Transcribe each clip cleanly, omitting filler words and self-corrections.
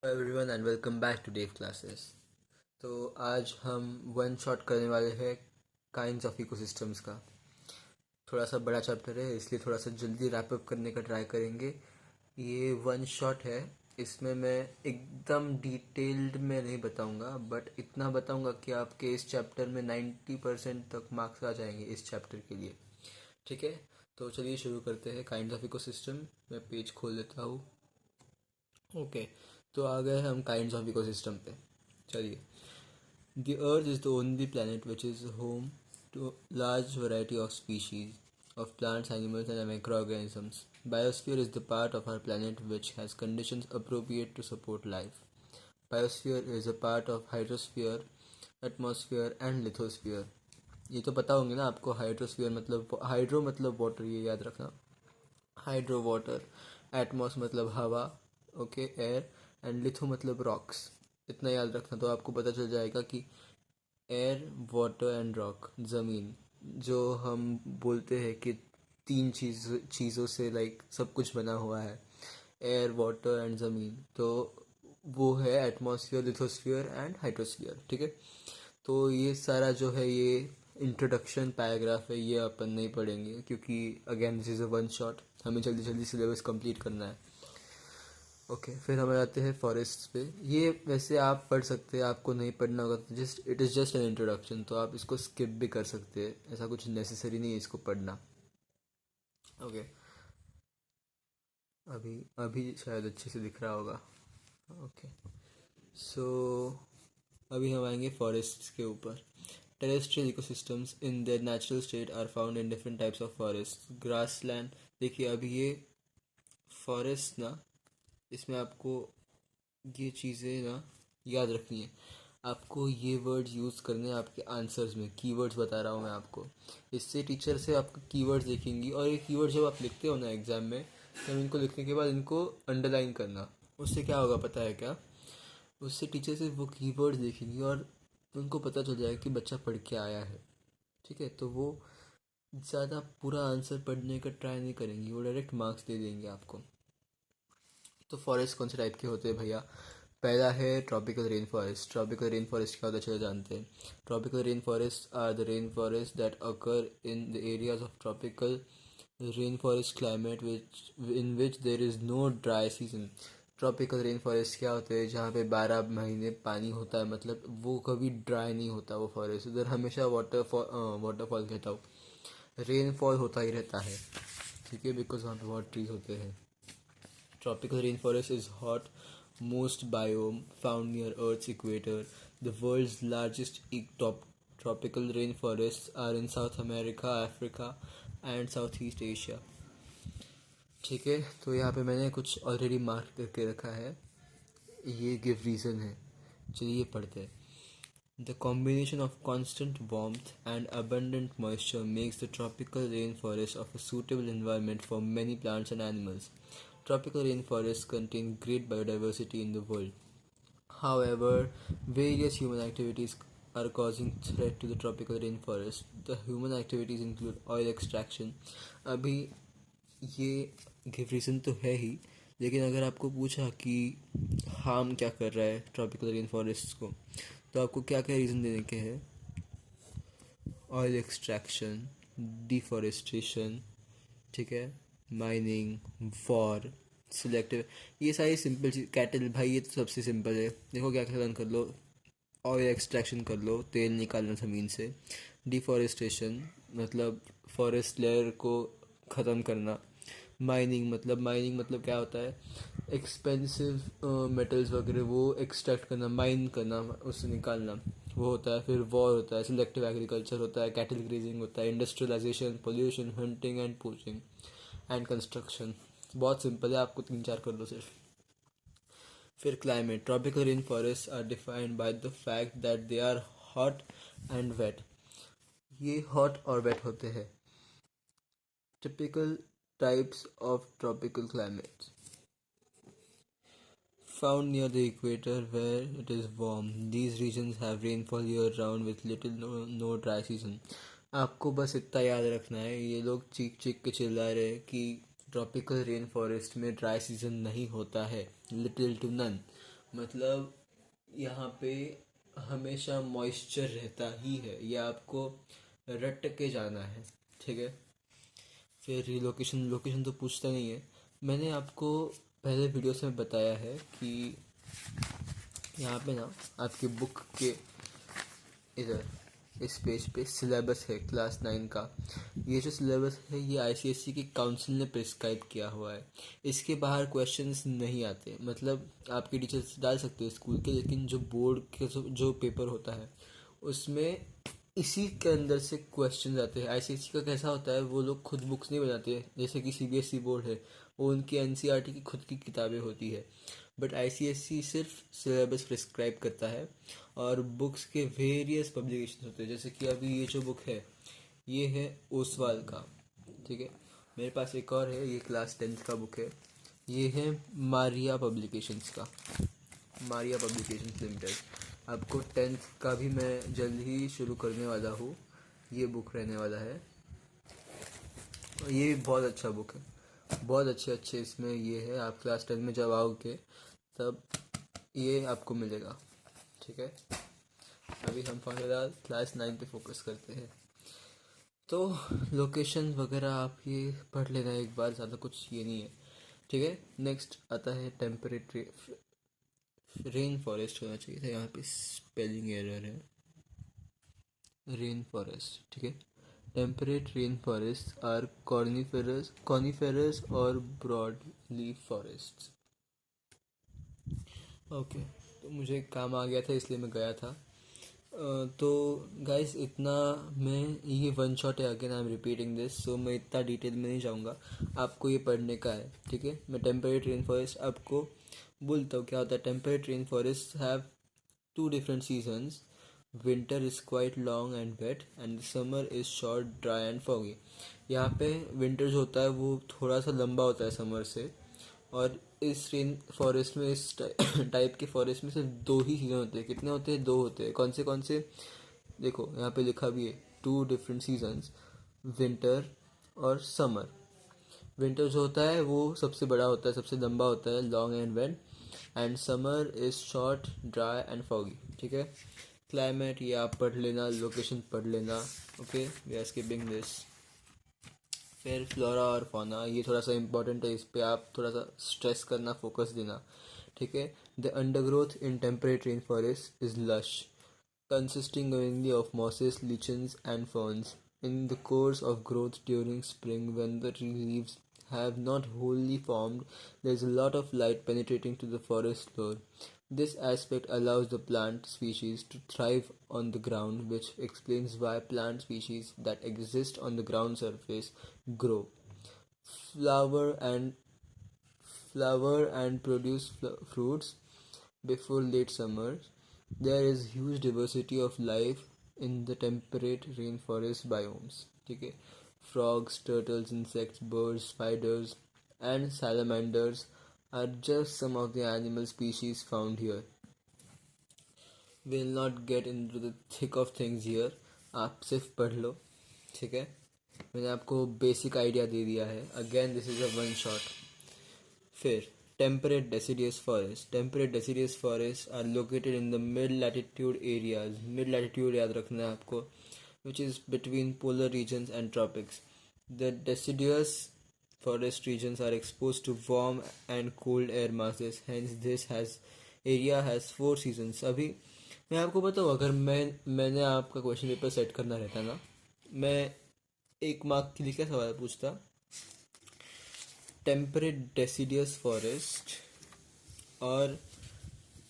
Everyone and welcome back to Dev classes. तो आज हम वन शॉट करने वाले हैं काइंड्स ऑफ इकोसिस्टम्स का। थोड़ा सा बड़ा चैप्टर है इसलिए थोड़ा सा जल्दी रैप अप करने का ट्राई करेंगे। ये वन शॉट है, इसमें मैं एकदम डिटेल्ड में नहीं बताऊंगा, बट इतना बताऊंगा कि आपके इस चैप्टर में 90% तक मार्क्स आ जाएंगे इस चैप्टर के लिए। ठीक है, तो चलिए शुरू करते हैं। काइंड्स ऑफ इकोसिस्टम, मैं पेज खोल लेता हूँ। ओके, तो आ गए हम काइंड्स ऑफ इकोसिस्टम पे। चलिए, the earth is the only planet which is home to large variety of species of plants, animals and microorganisms. Biosphere is the part of our planet which has conditions appropriate to support life. Biosphere is a part of hydrosphere, atmosphere and lithosphere. ये तो पता होंगे ना आपको। Hydrosphere मतलब hydro मतलब water, ये याद रखना। हाइड्रो वाटर, एटमॉस मतलब हवा, ओके एयर, एंड लिथो मतलब रॉक्स। इतना याद रखना तो आपको पता चल जाएगा कि एयर, वाटर एंड रॉक, ज़मीन, जो हम बोलते हैं कि तीन चीज़ों से लाइक सब कुछ बना हुआ है, एयर वाटर एंड ज़मीन, तो वो है एटमॉस्फेयर, लिथोस्फीयर एंड हाइड्रोस्फीयर। ठीक है, तो ये सारा जो है ये इंट्रोडक्शन पैराग्राफ है, ये अपन नहीं पढ़ेंगे क्योंकि again this is a one shot, हमें जल्दी जल्दी सिलेबस कंप्लीट करना है। ओके, फिर हम आते हैं फॉरेस्ट पे। ये वैसे आप पढ़ सकते हैं, आपको नहीं पढ़ना होगा तो just it is just an introduction, तो आप इसको स्किप भी कर सकते हैं, ऐसा कुछ नेसेसरी नहीं है इसको पढ़ना। ओके, अभी अभी शायद अच्छे से दिख रहा होगा। ओके, सो अभी हम आएंगे फॉरेस्ट के ऊपर। Terrestrial ecosystems in their natural state are found in different types of forest, grassland. देखिए अभी ये फॉरेस्ट ना, इसमें आपको ये चीज़ें ना याद रखनी है। आपको ये वर्ड्स यूज़ करने हैं आपके आंसर्स में। कीवर्ड्स बता रहा हूँ मैं आपको, इससे टीचर से आपको कीवर्ड्स देखेंगी, और ये कीवर्ड जब आप लिखते हो ना एग्ज़ाम में, तब इनको लिखने के बाद इनको अंडरलाइन करना। उससे क्या होगा पता है क्या? उससे टीचर से वो कीवर्ड्स देखेंगी और उनको पता चल जाएगा कि बच्चा पढ़ के आया है। ठीक है, तो वो ज़्यादा पूरा आंसर पढ़ने का ट्राई नहीं करेंगी, वो डायरेक्ट मार्क्स दे देंगे आपको। तो फॉरेस्ट कौन से टाइप के होते हैं भैया? पहला है tropical rain forest. Tropical rain forest क्या होता है चलो जानते हैं। Tropical rain forest are the rain forest that occur in the areas of tropical rain forest climate in which there is no dry season. Tropical rain forest क्या होते हैं? जहाँ पे 12 महीने पानी होता है, मतलब वो कभी ड्राई नहीं होता वो फॉरेस्ट। उधर हमेशा वाटरफॉल कहता हूँ, रेनफॉल होता ही रहता है। ठीक है, बिकॉज वहाँ पे बहुत ट्री होते हैं। Tropical rainforest is hot, most biome found near Earth's equator. The world's largest tropical rainforests are in South America, Africa and Southeast Asia. ठीक है, तो यहाँ पे मैंने कुछ ऑलरेडी मार्क करके रखा है, ये गिव रीज़न है। चलिए पढ़ते हैं। The combination of constant warmth and abundant moisture makes the tropical rainforest of a suitable environment for many plants and animals. Tropical rainforests contain great biodiversity in the world. However, various human activities are causing threat to the tropical rainforest. The human activities include oil extraction. अभी ये give reason तो है ही, लेकिन अगर आपको पूछा कि harm क्या कर रहा है ट्रॉपिकल रेन फॉरेस्ट को, तो आपको क्या क्या रीज़न देने के हैं? ऑयल एक्सट्रैक्शन, डिफॉरेस्टेशन, ठीक है, माइनिंग, वॉर, सिलेक्टिव, ये सारी सिंपल चीज़। कैटल भाई ये तो सबसे सिंपल है, देखो क्या क्या कर लो। ऑयल एक्सट्रैक्शन कर लो, तेल निकालना ज़मीन से। डिफॉरेस्टेशन मतलब फॉरेस्ट लेयर को ख़त्म करना। माइनिंग मतलब क्या होता है? एक्सपेंसिव मेटल्स वगैरह वो एक्सट्रैक्ट करना, माइन करना, उससे निकालना, वो होता है। फिर वॉर होता है, सिलेक्टिव एग्रीकल्चर होता है, कैटल ग्रेजिंग होता है, industrialisation, pollution, hunting and poaching and construction. बहुत सिंपल है, आपको 3-4 कर लो सिर्फ। फिर climate. Tropical rain forest are defined by the fact that they are hot and wet. ये हॉट और वेट होते हैं। Typical types of tropical climates found near the equator where it is warm. These regions have rainfall year round with little no dry season. आपको बस इतना याद रखना है, ये लोग चीख चीख के चिल्ला रहे हैं कि ट्रॉपिकल रेन फॉरेस्ट में ड्राई सीजन नहीं होता है, लिटिल टू नन, मतलब यहाँ पे हमेशा मॉइस्चर रहता ही है, ये आपको रट के जाना है, ठीक है। फिर लोकेशन लोकेशन तो पूछता नहीं है। मैंने आपको पहले वीडियोस में बताया है कि यहाँ पे ना आपकी बुक के इधर इस पेज पे सिलेबस है क्लास 9 का। ये जो सिलेबस है ये आईसीएसई की काउंसिल ने प्रिस्क्राइब किया हुआ है। इसके बाहर क्वेश्चंस नहीं आते, मतलब आपके टीचर्स डाल सकते हैं स्कूल के, लेकिन जो बोर्ड के जो पेपर होता है उसमें इसी के अंदर से क्वेश्चन आते हैं। आईसीएसई का कैसा होता है, वो लोग खुद बुक्स नहीं बनाते, जैसे कि सीबीएसई बोर्ड है वो उनकी एनसीईआरटी की खुद की किताबें होती है। बट आईसीएसई सिर्फ सिलेबस प्रिस्क्राइब करता है और बुक्स के वेरियस पब्लिकेशन होते हैं। जैसे कि अभी ये जो बुक है ये है ओसवाल का, ठीक है। मेरे पास एक और है, ये क्लास 10th का बुक है, ये है मारिया पब्लिकेशंस का, मारिया पब्लिकेशंस लिमिटेड। आपको 10th का भी मैं जल्द ही शुरू करने वाला हूँ, ये बुक रहने वाला है। और ये भी बहुत अच्छा बुक है, बहुत अच्छे अच्छे इसमें ये है। आप क्लास 10 में जब आओगे तब ये आपको मिलेगा, ठीक है। अभी हम फिलहाल क्लास 9 पे फोकस करते हैं। तो लोकेशन वगैरह आप ये पढ़ लेना एक बार, ज़्यादा कुछ ये नहीं है, ठीक है। नेक्स्ट आता है टेम्परेट रेन फॉरेस्ट, होना चाहिए था, यहाँ पे स्पेलिंग एरर है, रेन फॉरेस्ट, ठीक है। Temperate rain forest are coniferous और ब्रॉड लीफ फॉरेस्ट। ओके, तो मुझे काम आ गया था इसलिए मैं गया था। तो गाइस इतना, मैं ये वन शॉट है, again I am repeating this, so मैं इतना डिटेल में नहीं जाऊँगा, आपको ये पढ़ने का है, ठीक है। मैं टेम्परेट रेन फॉरेस्ट आपको बोलता हूँ क्या होता है। Temperate rain forest have two different seasons. Winter is quite long and wet and summer is short, dry and foggy. यहाँ पे विंटर जो होता है वो थोड़ा सा लंबा होता है समर से, और इस रेन फॉरेस्ट में, इस टाइप के फॉरेस्ट में सिर्फ दो ही सीज़न होते हैं। कितने होते हैं? दो होते हैं। कौन से? देखो यहाँ पे लिखा भी है, टू डिफरेंट सीजन्स, विंटर और समर। विंटर जो होता है वो सबसे बड़ा होता है, सबसे लंबा होता है, long and wet, and summer is short, dry and foggy, ठीक है। क्लाइमेट ये आप पढ़ लेना, लोकेशन पढ़ लेना, okay, we are skipping this. फिर फ्लोरा और फौना, ये थोड़ा सा इंपॉर्टेंट है, इस पे आप थोड़ा सा स्ट्रेस करना, फोकस देना, ठीक है। The undergrowth in temperate rain forest is lush, consisting mainly of mosses, lichens, and ferns. In the course of growth during spring, when the leaves have not wholly formed, there is a lot of light penetrating to the forest floor. This aspect allows the plant species to thrive on the ground, which explains why plant species that exist on the ground surface grow, flower, and produce fruits before late summer. There is huge diversity of life in the temperate rainforest biomes. ठीक है, frogs, turtles, insects, birds, spiders, and salamanders are just some of the animal species found here. We'll not get into the thick of things here. आप सिर्फ पढ़ लो, ठीक है। मैंने आपको basic idea दे दिया है। Again this is a one shot. फिर temperate deciduous forests. Temperate deciduous forests are located in the mid-latitude areas. Mid-latitude याद रखना है आपको, which is between polar regions and tropics. The deciduous forest regions are exposed to warm and cold air masses. Hence, this area has 4 seasons. अभी मैं आपको बताऊँ, अगर मैंने आपका क्वेश्चन पेपर सेट करना रहता ना, मैं 1 मार्क के लिए क्या सवाल पूछता, टेम्परेट डेसिडियस फॉरेस्ट और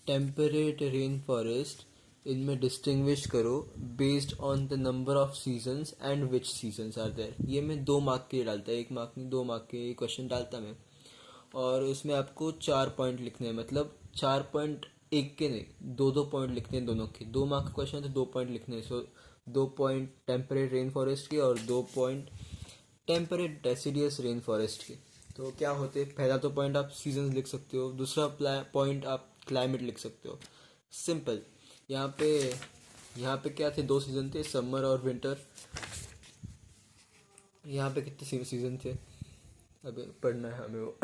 टेम्परेट रेन फॉरेस्ट, इनमें डिस्टिंग्विश करो based on the number of seasons and which seasons are there. ये मैं 2 मार्क के लिए डालता है, 1 मार्क नहीं 2 मार्क के ये क्वेश्चन डालता मैं। और उसमें आपको 4 पॉइंट लिखने हैं, मतलब 4 पॉइंट एक के नहीं, 2-2 पॉइंट लिखने हैं दोनों के। 2 मार्क का क्वेश्चन है तो 2 पॉइंट लिखने हैं। सो 2 पॉइंट टेम्परेट रेन फॉरेस्ट के और 2 point temperate deciduous rain forest के। तो क्या होते, पहला तो पॉइंट आप सीजन लिख सकते हो, दूसरा पॉइंट आप क्लाइमेट लिख सकते हो, सिंपल। यहाँ पे क्या थे, 2 सीज़न थे, समर और विंटर। यहाँ पे कितने सीज़न थे, अबे पढ़ना है हमें वो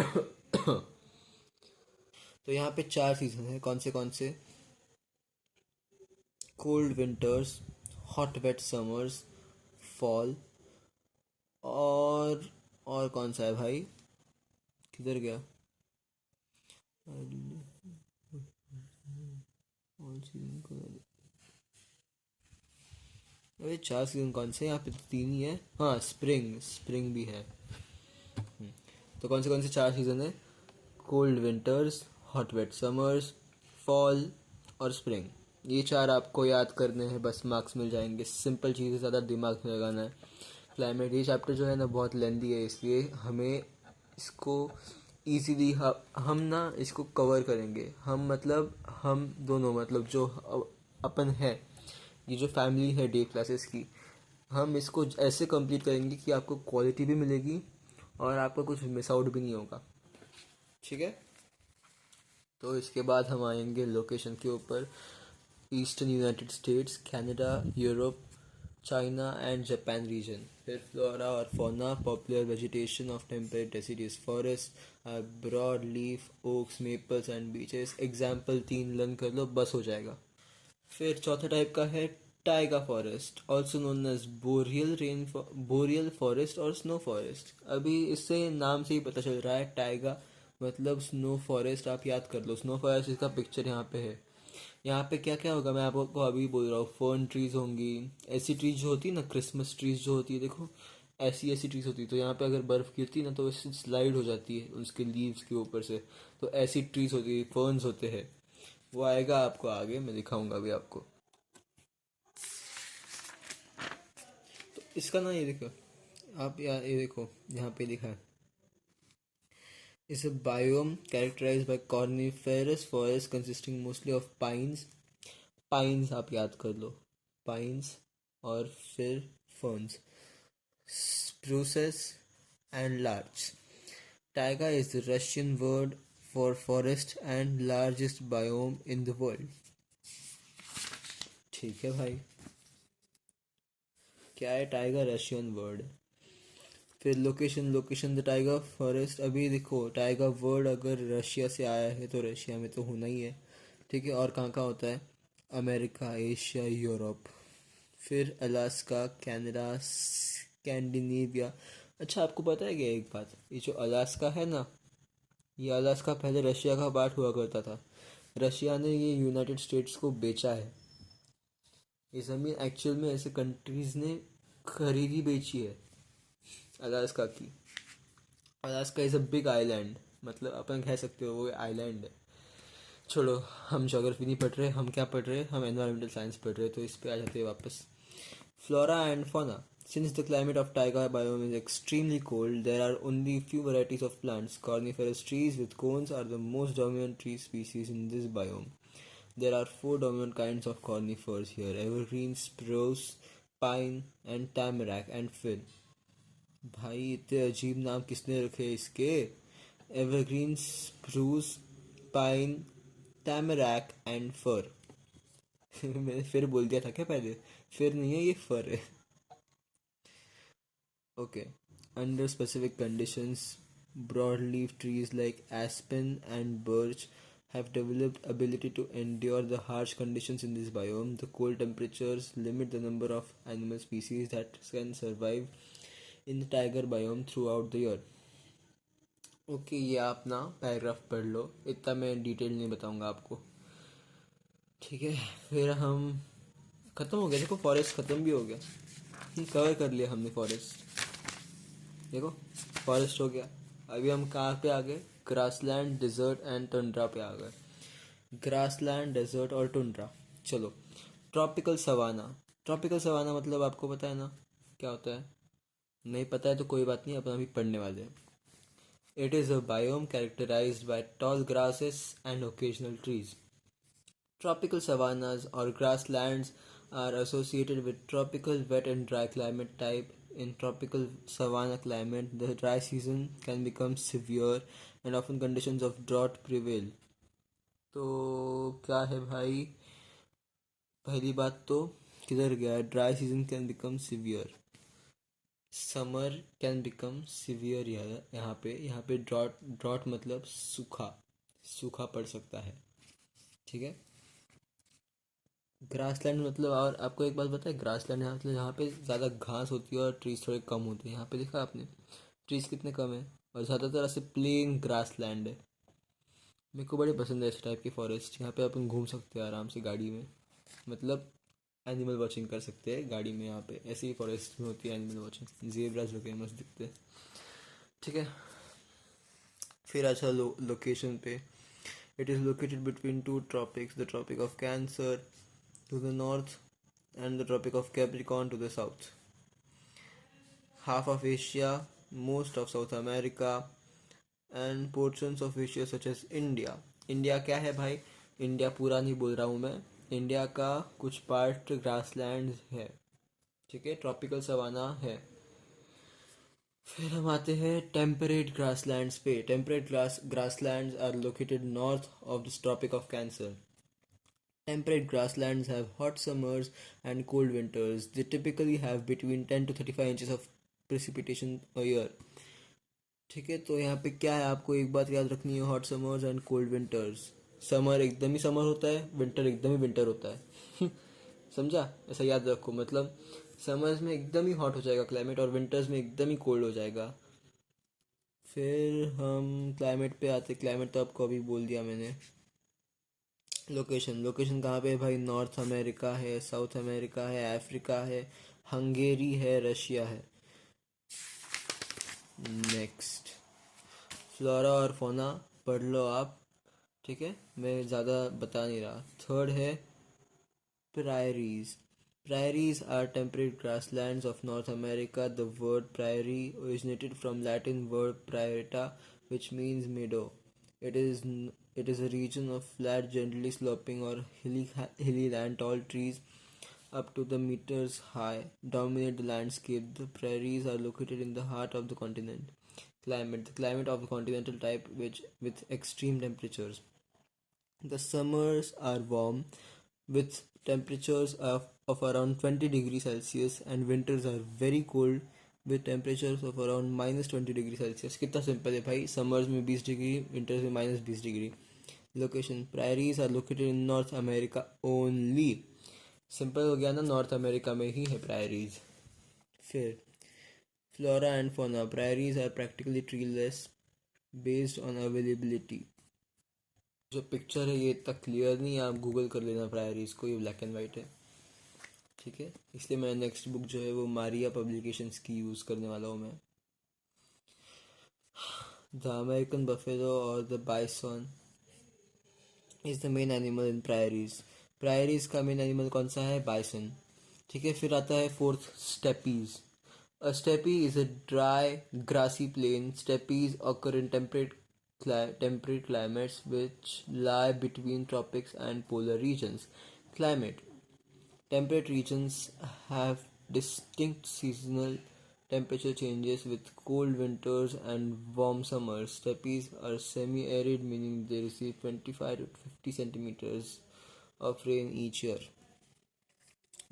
तो यहाँ पे 4 सीजन है, कौन से? Cold winters, hot wet summers, fall, और कौन सा है भाई, किधर गया? ऑल सीजन को, अरे 4 सीजन कौन से, यहाँ पे तो 3 ही है। हाँ, स्प्रिंग स्प्रिंग भी है। तो कौन से 4 सीजन है? Cold winters, hot wet summers, fall और स्प्रिंग। ये 4 आपको याद करने हैं, बस मार्क्स मिल जाएंगे। सिंपल चीज़ें, ज़्यादा दिमाग में लगाना है। क्लाइमेट, ये चैप्टर जो है ना बहुत लेंदी है, इसलिए हमें इसको ईजीली हम ना इसको कवर करेंगे। हम मतलब हम दोनों, मतलब जो अपन है, ये जो फैमिली है डे क्लासेस की, हम इसको ऐसे कंप्लीट करेंगे कि आपको क्वालिटी भी मिलेगी और आपका कुछ मिस आउट भी नहीं होगा। ठीक है, तो इसके बाद हम आएंगे लोकेशन के ऊपर। Eastern united states, Canada, Europe, China and Japan region. फिर फ्लोरा और fauna, popular vegetation of temperate deciduous forest, broad leaf, oaks, maples and beeches. Example 3 learn कर लो, बस हो जाएगा। फिर चौथा टाइप का है taiga forest, also known as boreal forest और स्नो फॉरेस्ट। अभी इससे नाम से ही पता चल रहा है, टाइगा मतलब स्नो फॉरेस्ट। आप याद कर लो, स्नो फॉरेस्ट, इसका पिक्चर यहाँ पे है। यहाँ पे क्या क्या होगा मैं आपको अभी बोल रहा हूँ। फर्न ट्रीज होंगी, ऐसी ट्रीज जो होती है ना, क्रिसमस ट्रीज जो होती है, देखो ऐसी ट्रीज होती है। तो यहाँ पे अगर बर्फ़ गिरती है ना, तो इससे स्लाइड हो जाती है उसके लीव्स के ऊपर से। तो ऐसी ट्रीज होती है, फर्न्स होते हैं। वो आएगा आपको आगे, मैं दिखाऊंगा अभी आपको। तो इसका ना, ये देखो आप, यार ये देखो यहाँ पे लिखा है, इस biome characterised by coniferous forest consisting mostly of pines. Pines आप याद कर लो, पाइन्स, और फिर ferns, spruces and larch. Taiga is the Russian word for forest and largest biome in the world. ठीक है भाई, क्या है टाइगा? Russian word. फिर लोकेशन द टाइगर फॉरेस्ट। अभी देखो, टाइगर वर्ड अगर रशिया से आया है तो रशिया में तो होना ही है। ठीक है, और कहाँ कहाँ होता है? America, Asia, Europe. फिर अलास्का, कनाडा, स्कैंडिनेविया। अच्छा, आपको पता है क्या एक बात, ये जो अलास्का है ना, ये अलास्का पहले रशिया का पार्ट हुआ करता था। रशिया ने ये यूनाइटेड स्टेट्स को बेचा है। ये ज़मीन एक्चुअल में ऐसे कंट्रीज़ ने खरीदी बेची है अलास्का की। Alaska is a big island, मतलब अपन कह सकते हो वो आइलैंड है। छोड़ो, हम ज्योग्राफी नहीं पढ़ रहे, हम क्या पढ़ रहे हैं, हम एनवायरमेंटल साइंस पढ़ रहे हैं, तो इस पे आ जाते हैं वापस। Flora and fauna. Since the climate of taiga biome is extremely cold, there are only few varieties of plants. Coniferous trees with cones are the most dominant tree species in this biome. There are 4 dominant kinds of conifers here: evergreen, spruce, pine, and tamarack and fir. भाई इतने अजीब नाम किसने रखे इसके? Evergreen, spruce, pine, टैमरैक and फर। मैंने फिर बोल दिया था क्या पहले? फिर नहीं है, ये फर है। Okay. Under specific conditions, broadleaf trees like aspen and birch have developed ability to endure the harsh conditions in this biome. The cold temperatures limit the number of animal species that can survive in the tiger biome throughout the year. Okay, ये आप ना paragraph पढ़ लो, इतना मैं detail नहीं बताऊंगा आपको। ठीक है, फिर हम ख़त्म हो गया। देखो फॉरेस्ट ख़त्म भी हो गया, कवर कर लिया हमने फॉरेस्ट। देखो फॉरेस्ट हो गया। अभी हम कहाँ पे आ गए? ग्रासलैंड, डिजर्ट एंड टुंड्रा पे आ गए। ग्रासलैंड, डेजर्ट और टुंड्रा। चलो, ट्रॉपिकल सवाना। ट्रॉपिकल सवाना मतलब आपको पता है ना क्या होता है? नहीं पता है तो कोई बात नहीं, अपन अभी पढ़ने वाले हैं। It is a biome characterised by tall grasses and occasional trees. Tropical savannas or grasslands are associated with tropical wet and dry climate type. In tropical savanna climate, the dry season can become severe and often conditions of drought prevail. तो क्या है भाई? पहली बात तो किधर गया? Dry season can become severe, summer can become severe. यहाँ पे ड्रॉट, ड्रॉट मतलब सूखा, सूखा पड़ सकता है। ठीक है। ग्रासलैंड मतलब, और आपको एक बात पता है, ग्रासलैंड यहाँ मतलब जहाँ पे ज़्यादा घास होती है और ट्रीज थोड़े कम होते हैं। यहाँ पे देखा आपने ट्रीज कितने कम है और ज़्यादातर ऐसे प्लेन ग्रासलैंड है। मेरे को बड़े पसंद है इस टाइप की फॉरेस्ट। यहाँ पे अपन घूम सकते हैं आराम से गाड़ी में, मतलब एनिमल वॉचिंग कर सकते हैं गाड़ी में। यहाँ पे ऐसी ही फॉरेस्ट में होती है एनिमल वॉचिंग। ज़ेब्रास वगैरह मस्त दिखते हैं। ठीक है। फिर अच्छा लोकेशन पे, it is located between two tropics, the tropic of cancer to the north and the Tropic of Capricorn to the south. Half of Asia, most of South America, and portions of Asia such as India. India क्या है भाई? India पूरा नहीं बोल रहा हूँ मैं, India का कुछ पार्ट ग्रासलैंड है। ठीक है, ट्रॉपिकल सवाना है। फिर हम आते हैं टेम्परेट ग्रासलैंड्स पे। Temperate grasslands are located north of the tropic of cancer. Temperate grasslands have hot summers and cold winters. They typically have between 10 to 35 inches of precipitation a year. ठीक है, तो यहाँ पे क्या है, आपको एक बात याद रखनी है, hot summers and cold winters. Summer एकदम ही समर होता है, विंटर एकदम ही विंटर होता है। समझा? ऐसा याद रखो, मतलब समर्स में एकदम ही हॉट हो जाएगा क्लाइमेट और विंटर्स में एकदम ही कोल्ड हो जाएगा। फिर हम क्लाइमेट पे आते। क्लाइमेट तो आपको अभी बोल दिया मैंने। लोकेशन, लोकेशन कहाँ पे है भाई? नॉर्थ अमेरिका है, साउथ अमेरिका है, अफ्रीका है, हंगेरी है, रशिया है। नेक्स्ट, फ्लोरा और फोना पढ़ लो आप। ठीक है, मैं ज़्यादा बता नहीं रहा। थर्ड है prairies. Prairies are temperate grasslands of North America. The word prairie originated from Latin word praeta, which means meadow. It is a region of flat, gently sloping or hilly land. Tall trees up to the meters high dominate the landscape. The prairies are located in the heart of the continent. Climate, the climate of the continental type, which with extreme temperatures. The summers are warm with temperatures of around 20 degrees Celsius, and winters are very cold with temperatures of around minus 20 degree Celsius. कितना simple है भाई, summers में 20 degree, winters में minus 20 degree. Location, prairies are located in North America only. Simple हो गया ना, north America में ही है प्रायरीज. फिर flora and fauna. Prairies are practically treeless based on availability. जो पिक्चर है ये इतना क्लियर नहीं है, आप गूगल कर लेना प्रायरीज को, ये ब्लैक एंड वाइट है. ठीक है, इसलिए मैं नेक्स्ट बुक जो है वो मारिया पब्लिकेशंस की यूज़ करने वाला हूँ मैं. द अमेरिकन बफेलो और the bison is the main animal in प्रायरीज. प्रायरीज का मेन एनिमल कौन सा है? बाइसन. ठीक है, फिर आता है fourth, steppes. A steppe is a dry, grassy plain. Steppes occur in temperate climates which lie between tropics and polar regions. Climate, temperate regions have distinct seasonal temperature changes with cold winters and warm summers. Steppes are semi-arid, meaning they receive 25 to 50 centimeters of rain each year.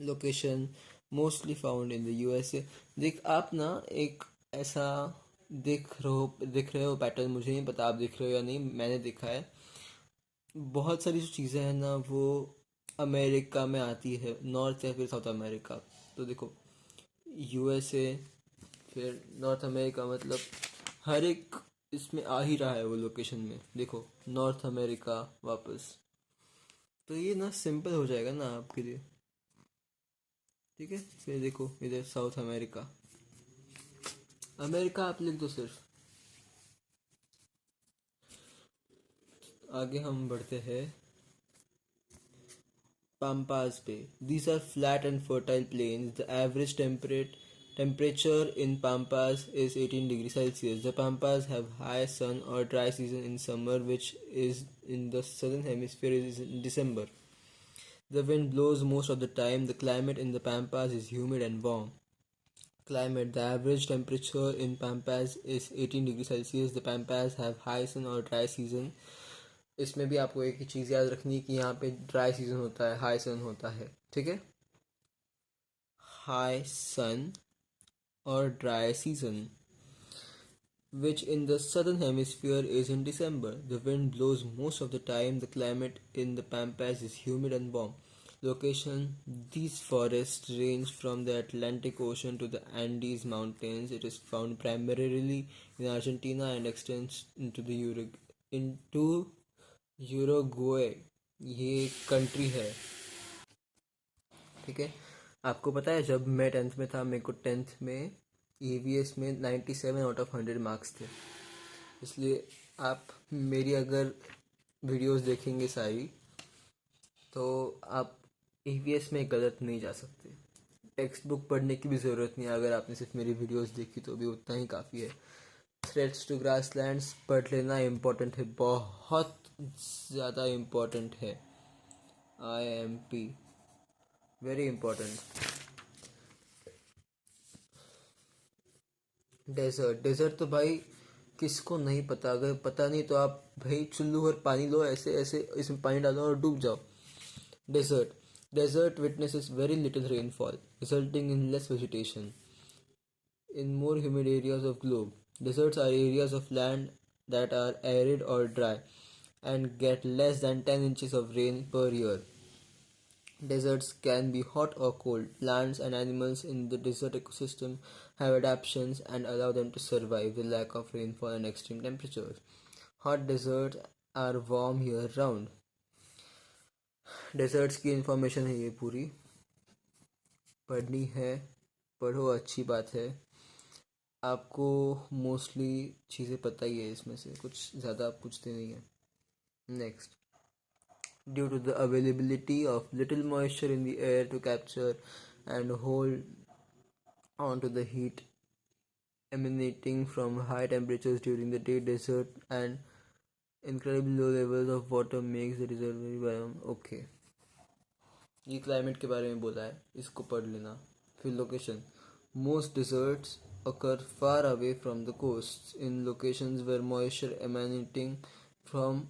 Location, mostly found in the USA. देख आप ना, एक ऐसा दिख रहे हो pattern, मुझे नहीं पता आप दिख रहे हो या नहीं, मैंने देखा है. बहुत सारी जो चीज़ें हैं ना वो अमेरिका में आती है, नॉर्थ या फिर साउथ अमेरिका. तो देखो, यूएसए, फिर नॉर्थ अमेरिका, मतलब हर एक इसमें आ ही रहा है वो लोकेशन में. देखो, नॉर्थ अमेरिका वापस, तो ये ना सिंपल हो जाएगा ना आपके लिए. ठीक है, फिर देखो इधर साउथ अमेरिका. अमेरिका आप लिख दो सिर्फ. आगे हम बढ़ते हैं Pampas पे. These are flat and fertile plains. The average temperature in Pampas is 18 degrees Celsius. The Pampas have high sun or dry season in summer, which is in the southern hemisphere is in December. The wind blows most of the time. The climate in the Pampas is humid and warm. Climate, the average temperature in Pampas is 18 degrees Celsius. The Pampas have high sun or dry season. इसमें भी आपको एक ही चीज़ याद रखनी है कि यहाँ पे ड्राई सीजन होता है, हाई सन होता है. ठीक है, हाई सन और dry season. which in the southern hemisphere is in December. The wind blows most of the time. The climate in the Pampas is humid and warm. Location: these forests range from the Atlantic Ocean to the Andes Mountains. It is found primarily in Argentina and extends into यूरोग्वे, ये country है। ठीक है। आपको पता है जब मैं 10th में था, मेरे को 10th में EVS में 97 आउट ऑफ 100 मार्क्स थे। इसलिए आप मेरी अगर वीडियोस देखेंगे सारी, तो आप EVS में गलत नहीं जा सकते। टेक्स्ट बुक पढ़ने की भी ज़रूरत नहीं है, अगर आपने सिर्फ मेरी वीडियोस देखी तो भी उतना ही काफ़ी है। थ्रेट्स टू ग्रासलैंड्स पढ़ लेना इम्पोर्टेंट है, बहुत ज़्यादा इम्पोर्टेंट है। IMP very important. डेजर्ट तो भाई किसको नहीं पता, अगर पता नहीं तो आप भाई चुल्लू और पानी लो, ऐसे ऐसे इसमें पानी डालो और डूब जाओ। Desert witnesses very little rainfall, resulting in less vegetation. In more humid areas of globe, deserts are areas of land that are arid or dry and get less than 10 inches of rain per year. Deserts can be hot or cold. Plants and animals in the desert ecosystem have adaptations and allow them to survive the lack of rainfall and extreme temperatures. Hot deserts are warm year round. Deserts की information है ये पूरी, पढ़नी है, पढ़ो, अच्छी बात है। आपको मोस्टली चीज़ें पता ही है, इसमें से कुछ ज़्यादा आप पूछते नहीं हैं। Next, due to the availability of little moisture in the air to capture and hold on to the heat emanating from high temperatures during the day, desert and incredibly low levels of water makes the desert very biome. Okay, ये climate के बारे में बोला है, इसको पढ़ लेना। फिर location: most deserts occur far away from the coasts in locations where moisture emanating from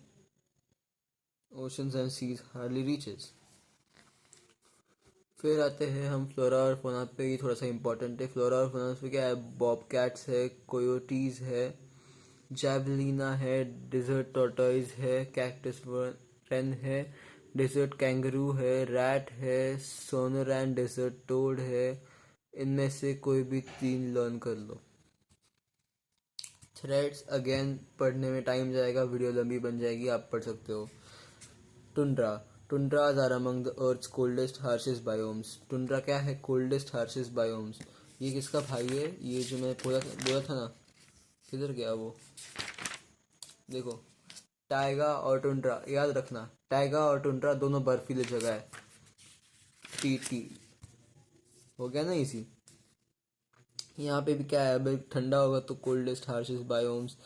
oceans and seas hardly reaches. फिर आते हैं हम फ्लोरा और फोना पे, ये थोड़ा सा इम्पोर्टेंट है। फ्लोरा और फोना पे क्या है? बॉबकैट्स है, कोयोटीज है, जैवलिना है, डिजर्ट टॉर्टोइज है, कैक्टस रेन है, डेजर्ट कैंगरू है, रैट है, सोनोरैन डेजर्ट टोड है। इनमें से कोई भी 3 लर्न कर लो। थ्रेड्स अगेन पढ़ने में टाइम जाएगा, वीडियो लंबी बन जाएगी, आप पढ़ सकते हो। Tundra: Tundras are among the Earth's coldest, harshest biomes. Tundra क्या है? Coldest harshest biomes. ये किसका भाई है? ये जो मैं बोला था ना, किधर गया वो? देखो, टाइगा और टुंड्रा, याद रखना, टाइगा और टुंड्रा दोनों बर्फीले जगह है। टी हो गया ना इसी। यहाँ पे भी क्या है? अगर ठंडा होगा तो कोल्डेस्ट हार्शेस्ट बायोम्स।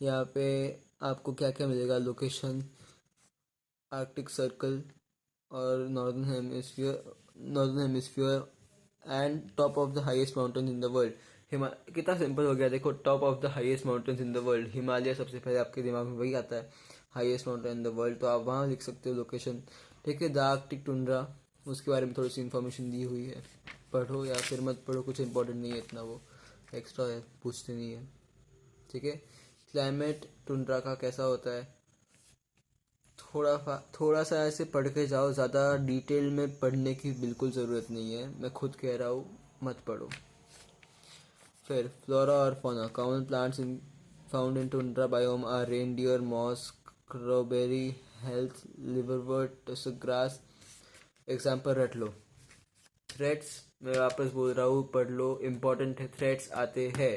यहाँ पे आपको क्या क्या मिलेगा? लोकेशन: आर्कटिक सर्कल और northern hemisphere and top of the highest mountain in the world. कितना सिंपल हो गया, देखो, top of the highest mountains in the world, Himalaya सबसे पहले आपके दिमाग में वही आता है, highest mountain in the world, तो आप वहाँ लिख सकते हो लोकेशन। ठीक है। द आर्कटिक टुंड्रा, उसके बारे में थोड़ी सी इन्फॉर्मेशन दी हुई है, पढ़ो या फिर मत पढ़ो, कुछ इंपॉर्टेंट नहीं है इतना, वो एक्स्ट्रा है, पूछते नहीं है। ठीक है। क्लाइमेट टुंड्रा का कैसा होता है? थोड़ा सा ऐसे पढ़ के जाओ, ज़्यादा डिटेल में पढ़ने की बिल्कुल ज़रूरत नहीं है, मैं खुद कह रहा हूँ, मत पढ़ो। फिर फ्लोरा और fauna: common plants in found in tundra biome are reindeer, moss, crowberry, heath, liverwort, tussock grass. Example रट लो। थ्रेड्स, मैं वापस बोल रहा हूँ, पढ़ लो, इम्पोर्टेंट है। थ्रेड्स आते हैं,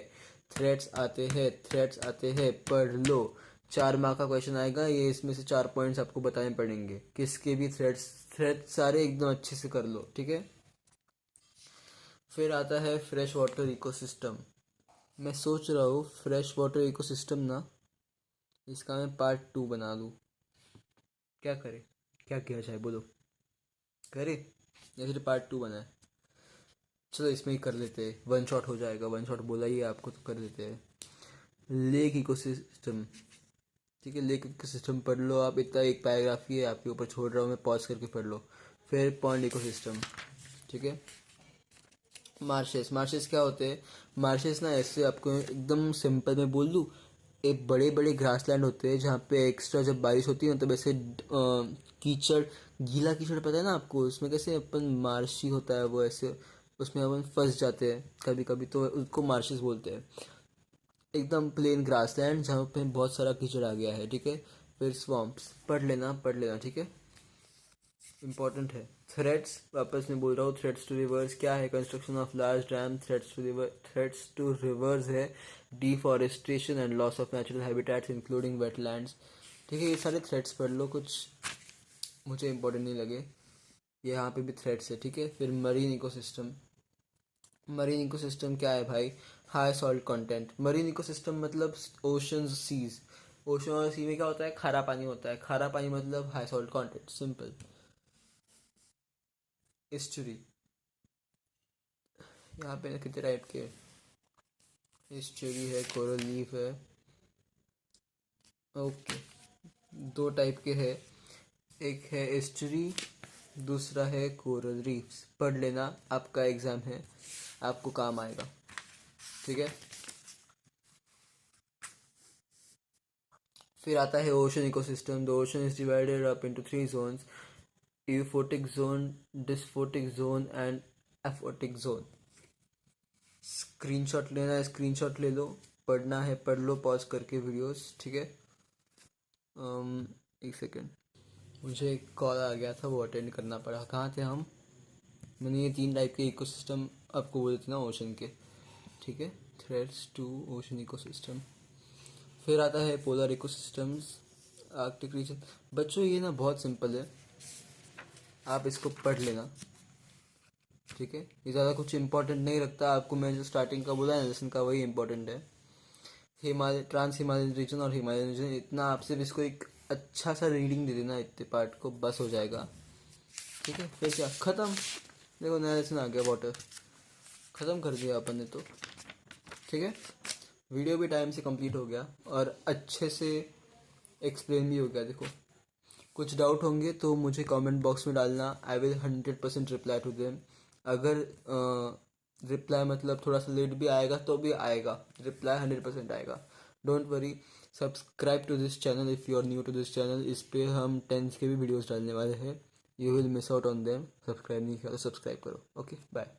थ्रेड्स आते हैं, थ्रेड्स आते हैं, पढ़ लो। 4 मार्क का क्वेश्चन आएगा, ये इसमें से 4 पॉइंट्स आपको बताने पड़ेंगे, किसके भी थ्रेड्स सारे एकदम अच्छे से कर लो। ठीक है। फिर आता है फ्रेश वाटर इकोसिस्टम। मैं सोच रहा हूँ फ्रेश वाटर इकोसिस्टम ना, इसका मैं पार्ट 2 बना लूँ। क्या करें? क्या किया जाए, बोलो? करे या फिर पार्ट 2 बनाए? चलो इसमें ही कर लेते हैं, 1 शॉट हो जाएगा, 1 शॉट बोला ही है आपको, तो कर देते हैं। Lake ecosystem. ठीक है, लेक इकोसिस्टम पढ़ लो आप, इतना एक पैराग्राफ ही है, आपके ऊपर छोड़ रहा हूँ मैं, पॉज करके पढ़ लो। फिर पॉन्ड इकोसिस्टम। ठीक है। मार्शेस क्या होते हैं? मार्शेस ना ऐसे आपको एकदम सिंपल में बोल दूँ, एक बड़े बड़े ग्रासलैंड होते हैं जहाँ पे एक्स्ट्रा जब बारिश होती है ना तब ऐसे कीचड़, गीला कीचड़ पता है ना आपको, उसमें कैसे अपन मार्शी होता है वो ऐसे, उसमें अपन फंस जाते हैं कभी कभी, तो उसको मार्शेस बोलते हैं। एकदम प्लेन ग्रासलैंड जहाँ पे बहुत सारा कीचड़ आ गया है, ठीक है। फिर स्वॉम्प्स, पढ़ लेना, ठीक है, इंपॉर्टेंट है। थ्रेट्स, वापस मैं बोल रहा हूँ, थ्रेट्स टू रिवर्स क्या है? Construction of large dam, threats to rivers है deforestation and loss of natural habitats including wetlands. ठीक है, ये सारे थ्रेट्स पढ़ लो, कुछ मुझे इंपॉर्टेंट नहीं लगे, ये यहाँ पे भी थ्रेट्स है, ठीक है। फिर मरीन इकोसिस्टम, मरीन इकोसिस्टम क्या है भाई? High salt content. Marine ecosystem मतलब ओशन सीज, ओशन और सी में क्या होता है? खारा पानी होता है, खारा पानी मतलब high salt content, simple. History, यहाँ पे कितने टाइप के हिस्ट्री है, कोरल लीफ है, ओके, दो टाइप के है, एक है हिस्ट्री, दूसरा है कोरल रीफ्स। पढ़ लेना, आपका एग्जाम है, आपको काम आएगा, ठीक है। फिर आता है ocean ecosystem. The ocean is divided up into three zones, euphotic zone, dysphotic zone and aphotic zone. Screenshot लेना है, स्क्रीनशॉट ले लो, पढ़ना है पढ़ लो पॉज करके वीडियोस, ठीक है। एक सेकेंड, मुझे एक कॉल आ गया था, वो अटेंड करना पड़ा। कहाँ थे हम? मैंने ये तीन टाइप के इकोसिस्टम आपको बोले थे ना ओशन के, ठीक है। Threads to ocean ecosystem. फिर आता है पोलर इकोसिस्टम्स, आर्कटिक रीजन। बच्चों ये ना बहुत सिंपल है, आप इसको पढ़ लेना, ठीक है। ये ज़्यादा कुछ इंपॉर्टेंट नहीं रखता आपको, मैं जो स्टार्टिंग का बोला है लेसन का वही इंपॉर्टेंट है। हिमालय, ट्रांस हिमालयन रीजन और हिमालयन रीजन, इतना आप सिर्फ इसको एक अच्छा सा रीडिंग दे देना इतने पार्ट को, बस हो जाएगा, ठीक है। फिर क्या, ख़त्म। देखो नया लेसन आ गया, वाटर, ख़त्म कर दिया अपन ने तो, ठीक है। वीडियो भी टाइम से कंप्लीट हो गया और अच्छे से एक्सप्लेन भी हो गया। देखो कुछ डाउट होंगे तो मुझे कमेंट बॉक्स में डालना, I will 100% reply to them. अगर रिप्लाई मतलब थोड़ा सा लेट भी आएगा तो भी आएगा, रिप्लाई 100% आएगा, don't worry. Subscribe to this channel if you are new to this channel. इस पे हम टेंथ के भी वीडियोस डालने वाले हैं, you will miss out on them. Subscribe नहीं किया तो सब्सक्राइब करो, ओके बाय।